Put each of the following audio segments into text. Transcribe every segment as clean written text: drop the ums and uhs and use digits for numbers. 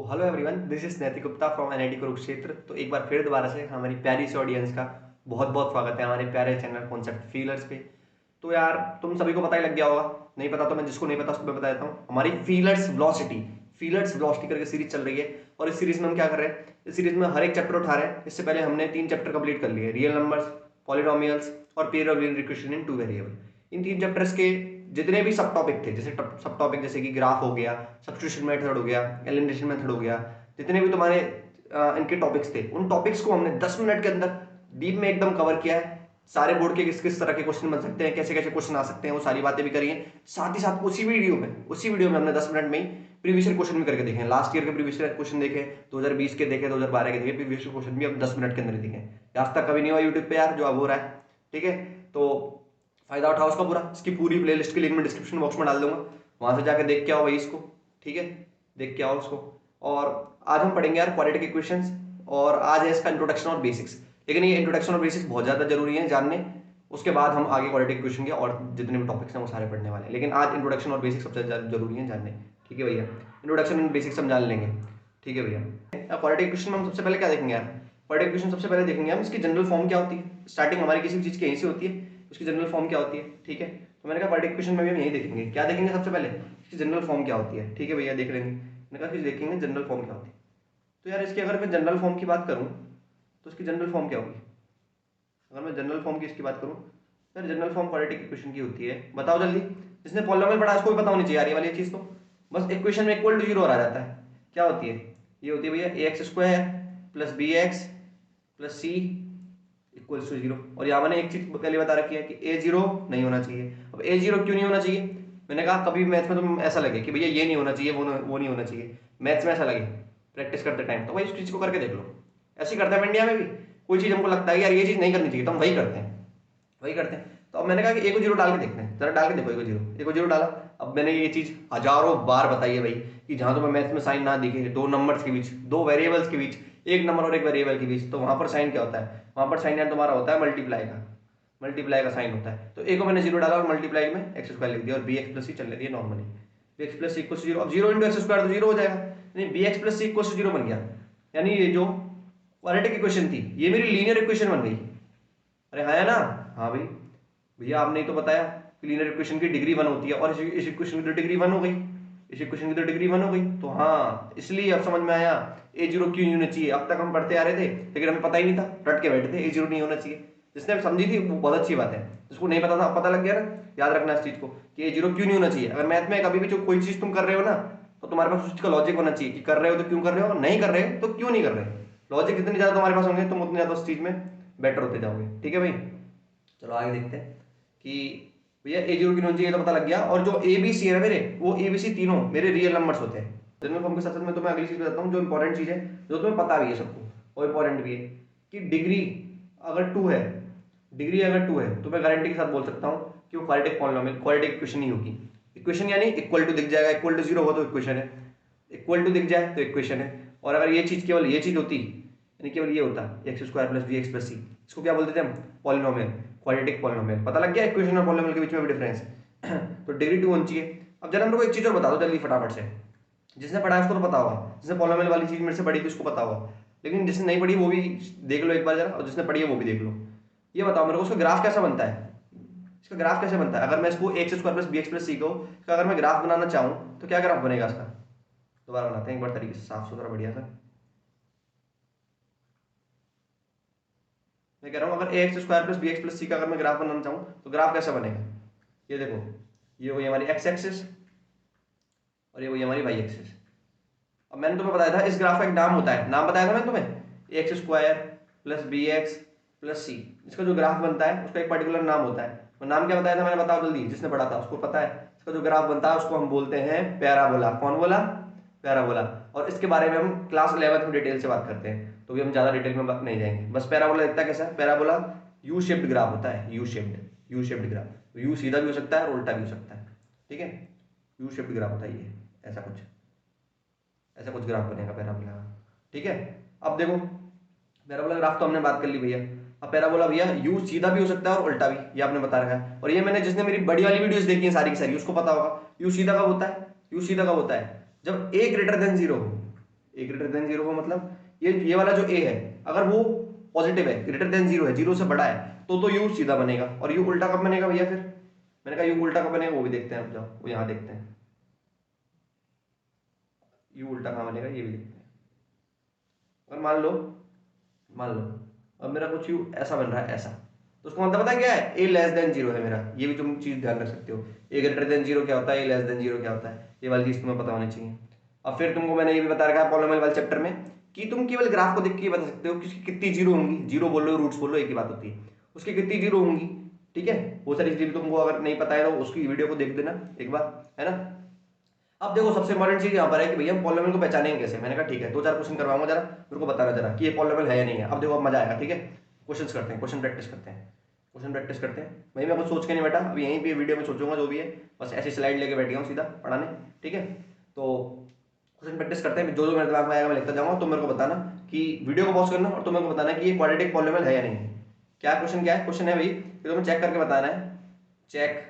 Hello everyone, this is नैतिक Gupta from NIT Kurukshetra. तो एक बार फिर दोबारा से हमारी प्यारी सी ऑडियंस का बहुत बहुत स्वागत है हमारे प्यारे चैनल कॉन्सेप्ट फीलर्स पे। तो यार तुम सभी को पता ही लग गया होगा, नहीं पता तो मैं जिसको नहीं पता उसको मैं बता देता हूँ। हमारी फीलर्स वेलोसिटी करके सीरीज चल रही है और इस सीरीज में हम क्या कर रहे हैं, इस सीरीज में हर एक चैप्टर उठा रहे हैं। इससे पहले हमने 3 चैप्टर कंप्लीट कर लिए, रियल नंबर्स, पॉलिनोमियल्स और pair of linear equation in 2 variable. In 3 chapters के जितने भी सब टॉपिक थे, जैसे सब टॉपिक जैसे कि ग्राफ हो गया, सब्स्टिट्यूशन मेथड हो गया, एलिमिनेशन मेथड हो गया, जितने भी तुम्हारे इनके टॉपिक्स थे, उन टॉपिक्स को हमने 10 मिनट के अंदर डीप में एकदम कवर किया है। सारे बोर्ड के किस किस तरह के क्वेश्चन बन सकते हैं, कैसे कैसे क्वेश्चन आ सकते हैं, वो सारी बातें भी करी हैं। साथ ही साथ उसी वीडियो में हमने 10 मिनट में ही प्रीवियस क्वेश्चन भी करके देखे हैं। लास्ट ईयर के प्रीवियस क्वेश्चन देखे, 2020 के देखे, 2012 के देखे, प्रीवियस क्वेश्चन भी अब 10 मिनट के अंदर ही देखे। आज तक कभी नहीं हुआ यूट्यूब पे यार, जो अब हो रहा है। ठीक है, तो फायदा उठाओ उसका पूरा। इसकी पूरी प्लेलिस्ट की लिंक मैं डिस्क्रिप्शन बॉक्स में डाल दूंगा, वहां से जाके देख के आओ भाई इसको। ठीक है, देख के आओ उसको। और आज हम पढ़ेंगे यार क्वाड्रेटिक इक्वेशंस, और आज है इसका इंट्रोडक्शन और बेसिक्स। लेकिन ये इंट्रोडक्शन और बेसिक्स बहुत ज्यादा जरूरी है जानने, उसके बाद हम आगे क्वाड्रेटिक इक्वेशन के और जितने भी टॉपिक्स हैं वो सारे पढ़ने वाले हैं। लेकिन आज इंट्रोडक्शन और बेसिक्स सबसे ज्यादा जरूरी है जानने। ठीक है भैया, इंट्रोडक्शन एंड बेसिक्स हम जान लेंगे। ठीक है भैया, क्वाड्रेटिक इक्वेशन में हम सबसे पहले क्या देखेंगे यार, क्वाड्रेटिक इक्वेशन सबसे पहले देखेंगे हम इसकी जनरल फॉर्म क्या होती है। स्टार्टिंग हमारी किसी भी चीज की यहीं से होती है, उसकी जनरल फॉर्म क्या होती है। ठीक है, तो मैंने कहा क्वाड्रेटिक इक्वेशन में भी हम यही देखेंगे। क्या देखेंगे सबसे पहले, इसकी जनरल फॉर्म क्या होती है। ठीक है भैया, देख लेंगे। मैंने कहा कि देखेंगे जनरल फॉर्म क्या होती है। तो यार इसकी अगर मैं जनरल फॉर्म की बात करूं तो इसकी जनरल फॉर्म क्या होगी। अगर मैं जनरल फॉर्म की इसकी बात करूं, sir general form quadratic equation की होती है, बताओ जल्दी। जिसने पॉलिनोमियल पढ़ा उसको भी पता होनी चाहिए यार ये वाली चीज। तो बस इक्वेशन में इक्वल टू जीरो आ जाता है, क्या होती है, ये होती है भैया a x square plus b x plus c equals to zero. और यहाँ मैंने एक चीज पहले बता रखी है कि ए जीरो नहीं होना चाहिए। अब ए जीरो क्यों नहीं होना चाहिए, मैंने कहा कभी मैथ्स में तुम ऐसा लगे कि भैया ये नहीं होना चाहिए, वो नहीं होना चाहिए, मैथ्स में ऐसा लगे प्रैक्टिस करते टाइम, तो भाई इस चीज को करके देख लो। ऐसे ही करते हैं इंडिया में भी। कोई चीज हमको लगता है कि यार ये चीज नहीं करनी चाहिए तो हम वही करते हैं। तो अब मैंने कहा कि ए को जीरो डाल के देखते हैं, जरा डाल के देखो ए को जीरो डाला। अब मैंने ये चीज हजारों बार बताई है भाई कि जहां तुम्हें मैथ्स में साइन ना दिखे, दो नंबर्स के बीच, दो वेरिएबल्स के बीच, एक नंबर और एक वेरिएबल के बीच, तो वहां पर साइन क्या होता है, वहां पर साइन यार तुम्हारा होता है मल्टीप्लाई का साइन होता है। तो ए को मैंने जीरो डाला और मल्टीप्लाई में एक्स स्क्वायर लिख दिया, और बी एक्स प्लस सी चल रही है नॉर्मली, बी एक्स प्लस सी इक्वल जीरो। अब जीरो इंटू एक्स स्क्वायर तो जीरो हो जाएगा, यानी बी एक्स प्लस सी इक्वल जीरो बन गया। यानी ये जो क्वाड्रेटिक इक्वेशन थी ये मेरी लीनियर इक्वेशन बन गई। अरे हाँ है ना, हाँ भाई भैया आपने ही तो बताया कि लीनियर इक्वेशन की डिग्री 1 होती है, और इस इक्वेशन की तो डिग्री 1 हो गई, इस इक्वेशन की तो डिग्री 1 हो गई। तो हाँ, इसलिए अब समझ में आया ए जीरो क्यों नहीं होना चाहिए। अब तक हम पढ़ते आ रहे थे लेकिन हमें पता ही नहीं था, रट के बैठे थे ए जीरो नहीं होना चाहिए। जिसने समझी थी वो बहुत अच्छी बात है, जिसको नहीं पता था पता लग गया ना। याद रखना इस चीज को कि ए जीरो क्यों नहीं होना चाहिए। अगर मैथ में कभी भी जो कोई चीज तुम कर रहे हो ना, तो तुम्हारे पास उसका लॉजिक होना चाहिए कि कर रहे हो तो क्यों कर रहे हो, और नहीं कर रहे हो तो क्यों नहीं कर रहे हो। लॉजिक जितने ज्यादा तुम्हारे पास होंगे तुम उतने ज्यादा उस चीज में बेटर होते जाओगे। ठीक है भाई, चलो आगे देखते हैं कि भैया ए जीरो की नॉन चाहिए तो पता लग गया। और जो ए बी सी है मेरे, वो ए बी सी तीनों मेरे रियल नंबर्स होते हैं। जनरल फॉर्म के साथ साथ मैं तुम्हें अगली चीज बताता हूँ जो इंपॉर्टेंट चीज है, जो तुम्हें पता भी है सबको और इंपॉर्टेंट भी है, कि डिग्री अगर 2 है, डिग्री अगर 2 है तो मैं गारंटी के साथ बोल सकता हूँ कि वो क्वाड्रेटिक पॉलिनोमियल, क्वाड्रेटिक इक्वेशन ही होगी। इक्वेशन यानी इक्वल टू दिख जाएगा, इक्वल टू जीरो हो तो इक्वेशन है, इक्वल टू दिख जाए तो इक्वेशन है। और अगर ये चीज केवल ये चीज होती, यानी केवल ये होता x square plus b x plus c, इसको क्या बोलते थे हम, पॉलिनोमियल, क्वाड्रेटिक पॉलिनोमियल। पता लग गया इक्वेशन और पॉलिनोमियल के बीच में भी डिफरेंस है। तो डिग्री 2 होनी चाहिए। अब जरा मेरे को एक चीज और बता दो जल्दी फटाफट से, जिसने पढ़ा है उसको तो पता होगा, जिसने पॉलिनोमियल वाली चीज मेरे से पढ़ी थी उसको पता होगा, लेकिन जिसने नहीं पढ़ी वो भी देख लो एक बार जरा, और जिसने पढ़ी है वो भी देख लो। ये बताओ मेरे को उसका ग्राफ कैसा बनता है, इसका ग्राफ कैसे बनता है। अगर मैं इसको x square plus b x plus c को इसका अगर मैं ग्राफ बनाना चाहूँ तो क्या ग्राफ बनेगा इसका। दोबारा बनाते हैं एक बार तरीके से, साफ सुथरा बढ़िया सा। मैं कह रहा हूँ अगर a x square plus b x plus c का अगर मैं ग्राफ बनाना चाहूँ तो ग्राफ कैसा बनेगा। ये देखो, ये हुई हमारी एक्स एक्सिस और ये हुई हमारी वाई एक्सिस। अब मैंने तुम्हें बताया था इस ग्राफ का एक नाम होता है, नाम बताया था मैंने तुम्हें, x square plus b x plus c. इसका जो ग्राफ बनता है उसका एक पर्टिकुलर नाम होता है। वो नाम क्या बताया था मैंने, बताओ जल्दी, जिसने पढ़ा था उसको पता है। इसका जो ग्राफ बनता है उसको हम बोलते हैं पैराबोला। कौन बोला, पैराबोला। और इसके बारे में हम क्लास 11 में डिटेल से बात करते हैं, तो भी हम ज्यादा डिटेल में बात नहीं जाएंगे। बस पैराबोला दिखता है कैसा, पैराबोला यू शेप्ड ग्राफ होता है, यू शेप्ड ग्राफ। यू सीधा भी हो सकता है और उल्टा भी हो सकता है। ठीक है, यू शेप्ड ग्राफ होता है ये, ऐसा कुछ ग्राफ बनेगा पैराबोला का। ठीक है, अब देखो पैराबोला ग्राफ तो हमने बात कर ली भैया। अब पैराबोला भैया यू सीधा भी हो सकता है और उल्टा भी, ये आपने बता रखा है। और ये मैंने जिसने मेरी बड़ी वाली वीडियोस देखी है सारी की सारी उसको पता होगा। यू सीधा कब होता है, यू सीधा कब होता है जब ए ग्रेटर देन जीरो हो, ए ग्रेटर देन जीरो का मतलब ये वाला जो ए है अगर वो पॉजिटिव है, ग्रेटर देन जीरो है, जीरो से बड़ा है, तो यू सीधा बनेगा। और यू उल्टा कब बनेगा भैया? फिर मैंने कहा यू उल्टा कब बनेगा वो भी देखते हैं, अब जाओ वो यहाँ देखते हैं, यू उल्टा कहाँ बनेगा ये भी देखते हैं। अगर मान लो अब मेरा कुछ यू ऐसा बन रहा है ऐसा, तो उसका मतलब पता है क्या है? ए लेस देन जीरो है मेरा, ये भी तुम चीज ध्यान रख सकते हो। ए ग्रेटर देन जीरो क्या होता है, ए लेस देन जीरो क्या होता है, ये वाली चीज तुम्हें पता होनी चाहिए। अब फिर तुमको मैंने ये भी बता रखा है पॉलिनोमियल वाले चैप्टर में कि तुम केवल ग्राफ को देख के बता सकते हो कि उसकी कितनी जीरो होंगी, जीरो बोल लो रूट्स बोल लो एक ही बात होती है, उसकी कितनी जीरो होंगी। ठीक है, वो सारी चीजें तुमको अगर नहीं पता है तो उसकी वीडियो को देख देना एक बार, है ना। अब देखो सबसे इंपॉर्टेंट चीज यहाँ पर है कि भैया हम पॉलिनोमियल को पहचानेंगे कैसे। मैंने कहा ठीक है, दो चार क्वेश्चन करवाऊंगा, जरा मेरे को बताना जरा कि ये पॉलिनोमियल है या नहीं है। अब देखो अब मजा आएगा, ठीक है। क्वेश्चंस करते हैं, क्वेश्चन प्रैक्टिस करते हैं, क्वेश्चन प्रैक्टिस करते हैं। भाई मैं कुछ सोच के नहीं बैठा, अब यहीं पे वीडियो में सोचूंगा जो भी है, बस ऐसी स्लाइड लेके बैठ गया हूँ सीधा पढ़ाने, ठीक है। तो क्वेश्चन प्रैक्टिस करते हैं, जो जो मेरे दिमाग में आएगा मैं लिखता जाऊंगा, तो मेरे को बताना कि वीडियो को पॉज करना और तो मेरे को बताना कि ये क्वाड्रेटिक पॉलिनोमियल है या नहीं है। क्या क्वेश्चन, क्या है क्वेश्चन है भाई, तो तुम्हें चेक करके बताना है, check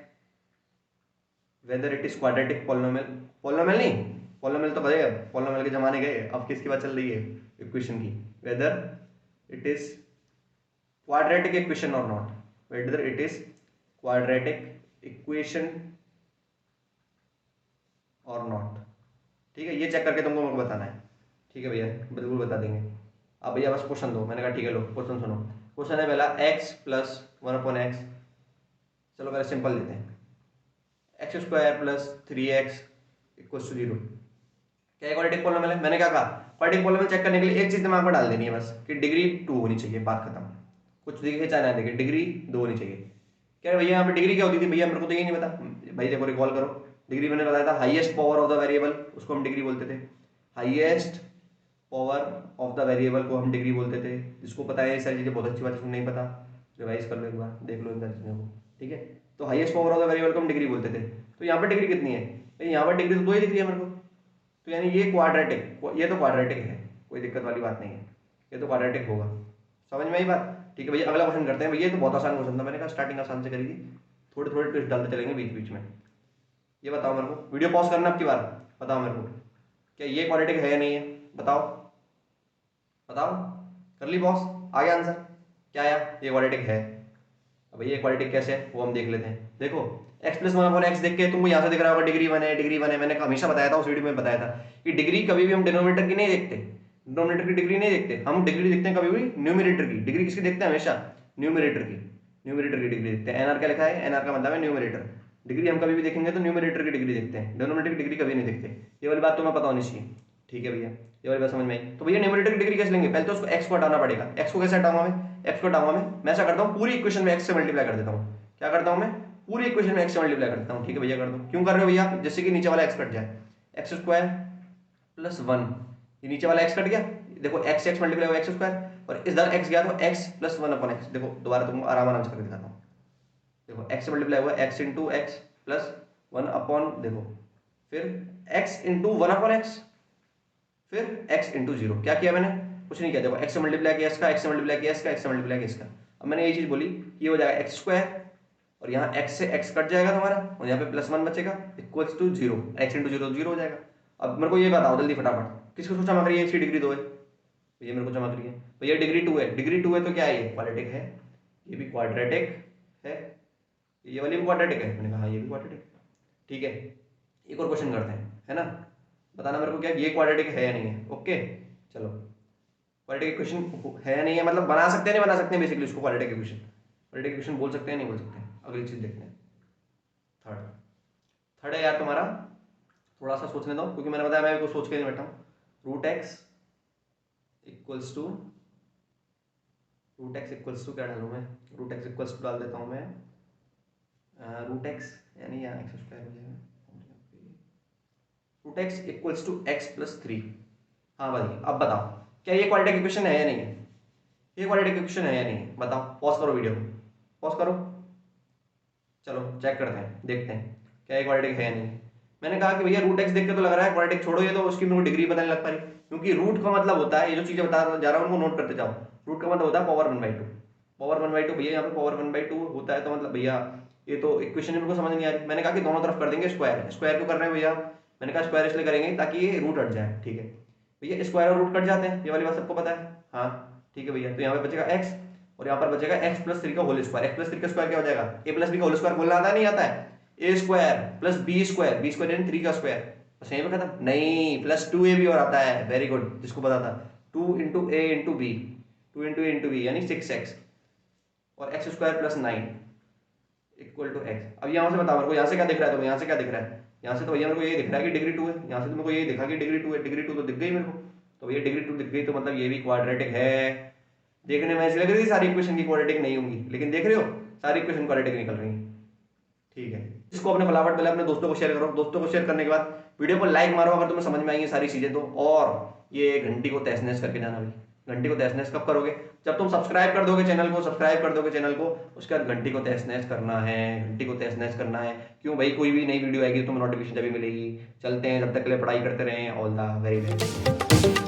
whether it is quadratic polynomial. Polynomial नहीं, पॉलिनोमियल तो गए, अब पॉलिनोमियल के जमाने गए, अब किसकी बात चल रही है, इक्वेशन की। Whether it is quadratic equation और not, whether it is quadratic equation और नॉट, ठीक है। ये चेक करके तुमको मेरे को बताना है, ठीक है भैया, बिल्कुल बता देंगे। अब भैया बस क्वेश्चन दो, मैंने कहा ठीक है लो क्वेश्चन सुनो। क्वेश्चन है पहला x plus one upon x, चलो पहले सिंपल लेते हैं, x square plus three x equal to zero. क्या क्वाड्रेटिक पॉलिनोमियल है? मैंने क्या कहा, क्वाड्रेटिक पॉलिनोमियल चेक करने के लिए एक चीज दिमाग में डाल देनी है बस कि डिग्री 2 होनी चाहिए, बात खत्म। कुछ दिखे चाहे ना दिखे, डिग्री 2 होनी चाहिए। क्या भैया यहाँ पे डिग्री क्या होती थी भैया, मेरे को तो ये नहीं पता भाई, देखो रिकॉल करो। डिग्री मैंने बताया था highest power of the variable, उसको हम डिग्री बोलते थे। Highest power of the variable को हम डिग्री बोलते थे। जिसको पता है ये सारी चीजें बहुत अच्छी बात है, जिसको नहीं पता रिवाइज कर लो एक बार, देख लो इन सारी चीजों को, ठीक है। तो highest power of the variable को हम डिग्री बोलते थे। तो यहाँ पर डिग्री कितनी है भाई, यहाँ पर डिग्री तो 2 ही दिख रही है मेरे को, तो यानी ये क्वाड्रेटिक, ये तो क्वाड्रेटिक है, कोई दिक्कत वाली बात नहीं है, ये तो क्वाड्रेटिक होगा। समझ में आई बात? ठीक है भैया, अगला क्वेश्चन करते हैं भैया, ये तो बहुत आसान क्वेश्चन था, मैंने कहा स्टार्टिंग आसान से करेगी, थोड़े थोड़े ट्विस्ट डालते चलेंगे बीच बीच में। ये बताओ मेरे को, वीडियो पॉज करना अब की बार, बताओ मेरे को क्या ये क्वाड्रेटिक है या नहीं है, बताओ बताओ, कर ली पॉज, आ गया आंसर, क्या आया, ये क्वाड्रेटिक है। अब ये क्वाड्रेटिक कैसे है वो हम देख लेते हैं। देखो x plus one upon x देख के तुमको यहाँ से दिख रहा होगा डिग्री 1 है, डिग्री 1 है। मैंने हमेशा बताया था, उस वीडियो में बताया था कि डिग्री कभी भी हम डिनोमिनेटर की नहीं देखते, डिनोमिनेटर की डिग्री नहीं देखते, हम डिग्री देखते हैं कभी भी न्यूमरेटर की। डिग्री किसकी देखते हैं? हमेशा न्यूमरेटर की, न्यूमरेटर की डिग्री देखते हैं। एनआर क्या लिखा है, एनआर का मतलब है न्यूमरेटर। डिग्री हम कभी भी देखेंगे तो न्यूमरेटर की डिग्री देखते हैं, डिनोमिनेटर की डिग्री कभी नहीं देखते। ये वाली बात तुम्हें पता होनी चाहिए, ठीक है भैया, ये वाली बात समझ में आई। तो भैया न्यूमरेटर की डिग्री कैसे लेंगे, पहले तो उसको x को हटाना पड़ेगा। x को कैसे हटाऊंगा मैं, x को हटाऊंगा मैं ऐसा करता हूँ पूरी इक्वेशन में x से मल्टीप्लाई कर देता हूँ। क्या करता हूँ मैं, पूरी इक्वेशन में x से मल्टीप्लाई कर देता हूँ, ठीक है भैया कर दो। क्यों कर रहे हो भैया, जैसे कि नीचे वाला x कट जाए, एक्स स्क्वायर प्लस 1, ये नीचे वाला x कट गया, देखो x से x मल्टीप्लाई हुआ एक्स स्क्वायर, और इधर x गया तो x प्लस 1 अपॉन एक्स। देखो दोबारा तुमको आराम आराम से करके दिखाता हूँ, देखो x से मल्टीप्लाई हुआ x into x plus 1 upon, देखो फिर x इंटू 1 अपॉन एक्स, फिर x इंटू जीरो। क्या किया मैंने, कुछ नहीं किया। देखो x से मल्टीप्लाई किया इसका, x से मल्टीप्लाई किया इसका, x से मल्टीप्लाई किया इसका। अब मैंने ये चीज बोली कि ये हो जाएगा एक्स स्क्वायर, और यहाँ x से x कट जाएगा तुम्हारा, और यहाँ पे प्लस 1 बचेगा equals to zero, x into zero zero हो जाएगा। अब मेरे को ये बताओ जल्दी फटाफट, किसको सोचा चमक रही है, इसकी डिग्री 2 है, तो ये मेरे को चमक रही है, तो ये डिग्री 2 है, डिग्री 2 है तो क्या है, ये क्वाड्रेटिक है, ये भी क्वाड्रेटिक है, ये वाली भी क्वाड्रेटिक है। मैंने कहा हाँ ये भी क्वाड्रेटिक है, ठीक है। एक और क्वेश्चन करते हैं, है ना, बताना मेरे को क्या ये क्वाड्रेटिक है या नहीं है। ओके चलो, क्वाड्रेटिक इक्वेशन है या नहीं है, मतलब बना सकते हैं नहीं बना सकते हैं, बेसिकली उसको क्वाड्रेटिक इक्वेशन, क्वाड्रेटिक इक्वेशन बोल सकते हैं नहीं बोल सकते हैं। अगली चीज देखते हैं, थर्ड, थर्ड है यार तुम्हारा, थोड़ा सा सोचने दो क्योंकि मैंने बताया मैं कुछ सोच के नहीं बैठा हूँ। Root x equals to, root x equals to क्या डालूँ मैं, रूट एक्स इक्वल्स टू डाल देता हूँ मैं, रूट एक्स यानी यहाँ एक्स स्क्वायर हो जाएगा, root x equals to x plus 3। हाँ भाई अब बताओ क्या ये क्वाड्रेटिक इक्वेशन है या नहीं है, ये क्वाड्रेटिक इक्वेशन है या नहीं है, बताओ। पॉज करो वीडियो को, पॉज करो, चलो चेक करते हैं, देखते हैं क्या ये क्वाड्रेटिक है या नहीं। मैंने कहा कि भैया रूट एक्स देख के तो लग रहा है क्वाड्रेटिक, छोड़ो ये तो उसकी मेरे को डिग्री पता नहीं लग पा रही, क्योंकि रूट का मतलब होता है, ये जो चीजें बता जा रहा हूँ उनको नोट करते जाओ। रूट का मतलब होता है पावर 1/2, पावर 1/2 भैया, यहाँ पे पावर 1/2 होता है, तो मतलब भैया ये तो इक्वेशन मेरे को समझ नहीं आ रही। मैंने कहा कि दोनों तरफ कर देंगे स्क्वायर, स्क्वायर क्यों कर रहे हैं भैया, मैंने कहा स्क्वायर इसलिए करेंगे ताकि ये रूट हट जाए, ठीक है। भैया स्क्वायर और रूट कट जाते हैं, ये वाली बात सबको पता है। हाँ ठीक है भैया, तो यहाँ पे बचेगा x और यहाँ पर बचेगा x प्लस 3 का होल स्क्वायर। एक्स प्लस 3 का स्क्वायर क्या हो जाएगा, a प्लस बी का होल स्क्वायर बोलना आता नहीं आता है, a square plus b square, b square यानी 3 का स्क्वायर, बस यहीं पे खत्म। नहीं, प्लस 2ab और आता है, वेरी गुड, जिसको पता था। 2 into a into b, 2 into a into b यानी 6x और x square plus 9 equal to x. अब यहाँ से बता मेरे को, यहाँ से क्या दिख रहा है, तो यहाँ से क्या दिख रहा है, यहाँ से तो भैया मेरे को ये दिख रहा है कि डिग्री 2 है, यहाँ से तो मेरे को ये दिखा कि डिग्री 2 है, डिग्री 2 तो दिख गई मेरे को, तो भैया डिग्री 2 दिख गई तो मतलब ये भी क्वाड्रेटिक है। देखने में ऐसी लग रही थी सारी इक्वेशन की क्वाड्रेटिक नहीं होंगी, लेकिन देख रहे हो सारी इक्वेशन क्वाड्रेटिक निकल रही है। ठीक है, इसको अपने फटाफट पहले अपने दोस्तों को शेयर करो, दोस्तों को शेयर करने के बाद वीडियो को लाइक मारो अगर तुम्हें समझ में आई है सारी चीजें तो, और ये घंटी को तहस नहस करके जाना भाई। घंटी को तहस नहस कब करोगे, जब तुम सब्सक्राइब कर दोगे चैनल को, सब्सक्राइब कर दोगे चैनल को, उसके बाद घंटी को तहस नहस करना है, घंटी को तहस नहस करना है। क्यों भाई, कोई भी नई वीडियो आएगी तो तुम्हें नोटिफिकेशन तभी मिलेगी। चलते हैं, तब तक के लिए पढ़ाई करते रहें। All the very best.